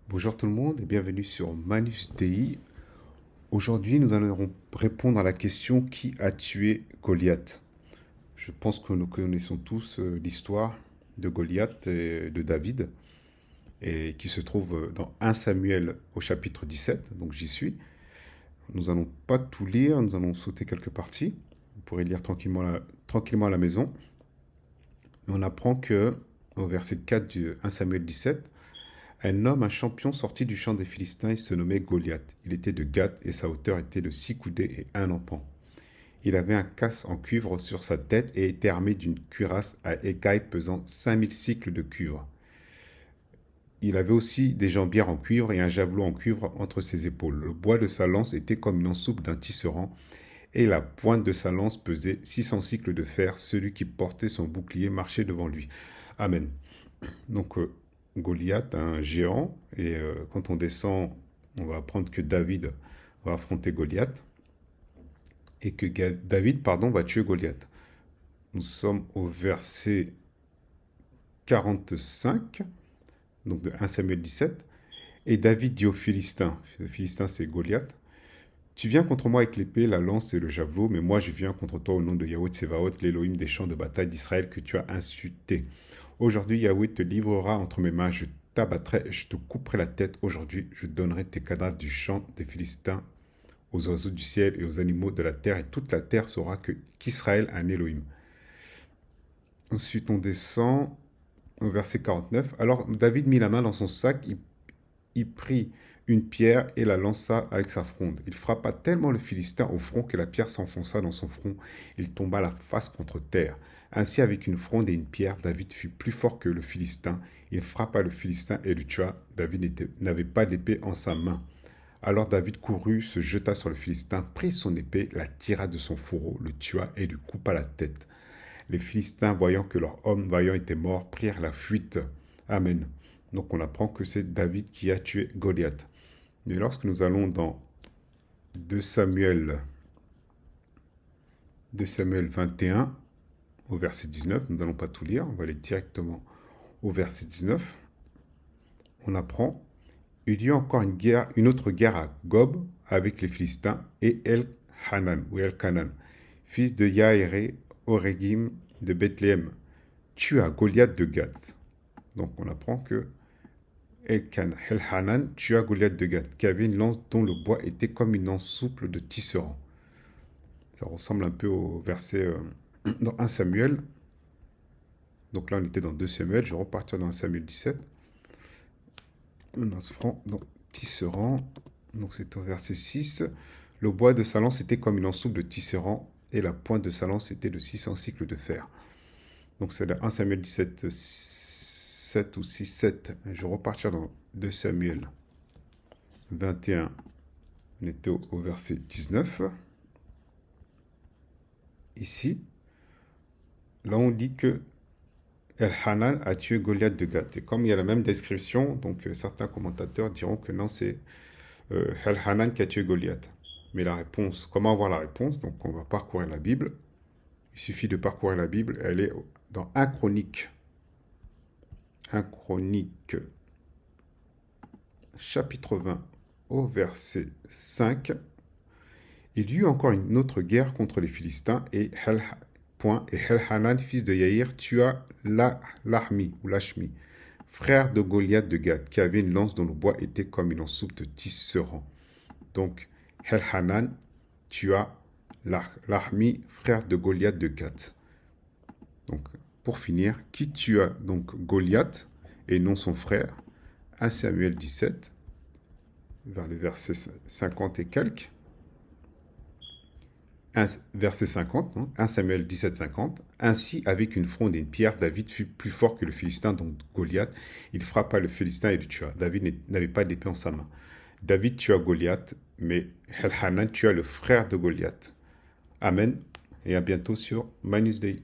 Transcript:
Bonjour tout le monde et bienvenue sur Manus Dei. Aujourd'hui, nous allons répondre à la question qui a tué Goliath. Je pense que nous connaissons tous l'histoire de Goliath et de David et qui se trouve dans 1 Samuel au chapitre 17, donc j'y suis. Nous allons pas tout lire, nous allons sauter quelques parties. Vous pourrez lire tranquillement à la maison. Et on apprend que au verset 4 du 1 Samuel 17, un champion sorti du champ des Philistins, il se nommait Goliath. Il était de Gath et sa hauteur était de 6 coudées et un empan. Il avait un casque en cuivre sur sa tête et était armé d'une cuirasse à écailles pesant 5000 cycles de cuivre. Il avait aussi des jambières en cuivre et un javelot en cuivre entre ses épaules. Le bois de sa lance était comme une ensoupe d'un tisserand et la pointe de sa lance pesait 600 cycles de fer. Celui qui portait son bouclier marchait devant lui. Amen. Donc Goliath, un géant, et quand on descend, on va apprendre que David va affronter Goliath, et que David, pardon, va tuer Goliath. Nous sommes au verset 45, donc de 1 Samuel 17, et David dit aux Philistins, le Philistin c'est Goliath, tu viens contre moi avec l'épée, la lance et le javelot, mais moi je viens contre toi au nom de Yahweh Tsevaot, l'Élohim des champs de bataille d'Israël que tu as insulté. Aujourd'hui, Yahweh te livrera entre mes mains, je t'abattrai et je te couperai la tête. Aujourd'hui, je donnerai tes cadavres du champ des Philistins aux oiseaux du ciel et aux animaux de la terre, et toute la terre saura qu'Israël a un Élohim. Ensuite, on descend au verset 49. Alors David mit la main dans son sac, il prit une pierre et la lança avec sa fronde. Il frappa tellement le Philistin au front que la pierre s'enfonça dans son front. Il tomba la face contre terre. Ainsi, avec une fronde et une pierre, David fut plus fort que le Philistin. Il frappa le Philistin et le tua. David n'avait pas d'épée en sa main. Alors David courut, se jeta sur le Philistin, prit son épée, la tira de son fourreau, le tua et lui coupa la tête. Les Philistins, voyant que leur homme vaillant était mort, prirent la fuite. Amen. Donc on apprend que c'est David qui a tué Goliath. Mais lorsque nous allons dans 2 Samuel, 2 Samuel 21, au verset 19, nous n'allons pas tout lire, on va aller directement au verset 19, on apprend, il y eut encore une autre guerre à Gob avec les Philistins et El-Hanan, ou El-Kanan, fils de Yaéré, Orégim de Bethléem, tua Goliath de Gath. Donc on apprend que El-Hanan tua Goliath de Gath, qui avait une lance dont le bois était comme une lance souple de tisserand. Ça ressemble un peu au verset dans 1 Samuel. Donc là, on était dans 2 Samuel. Je vais repartir dans 1 Samuel 17. Notre front, donc, tisserand. Donc c'est au verset 6. Le bois de sa lance était comme une ensoupe de tisserand et la pointe de sa lance était de 600 cycles de fer. Donc c'est 1 Samuel 17, 7 ou 6, 7. Je vais repartir dans 2 Samuel 21. On était au verset 19. Ici, là on dit que El-Hanan a tué Goliath de Gath. Et comme il y a la même description, donc certains commentateurs diront que non, c'est El-Hanan qui a tué Goliath. Mais la réponse, comment avoir la réponse? Donc on va parcourir la Bible. Il suffit de parcourir la Bible. Elle est dans 1 Chronique. 1 Chronique, chapitre 20, au verset 5. Il y eut encore une autre guerre contre les Philistins et El-Hanan, fils de Yaïr, tua Lahmi ou Lashmi, frère de Goliath de Gath, qui avait une lance dont le bois était comme une ensoupe de tisserand. Donc, El-Hanan tua Lahmi, frère de Goliath de Gath. Donc, pour finir, qui tua donc Goliath et non son frère? 1 Samuel 17, vers le verset 50 et quelques. Verset 50, 1 Samuel 17, 50. Ainsi, avec une fronde et une pierre, David fut plus fort que le Philistin, donc Goliath. Il frappa le Philistin et le tua. David n'avait pas d'épée en sa main. David tua Goliath, mais Elhanan tua le frère de Goliath. Amen. Et à bientôt sur Manus Dei.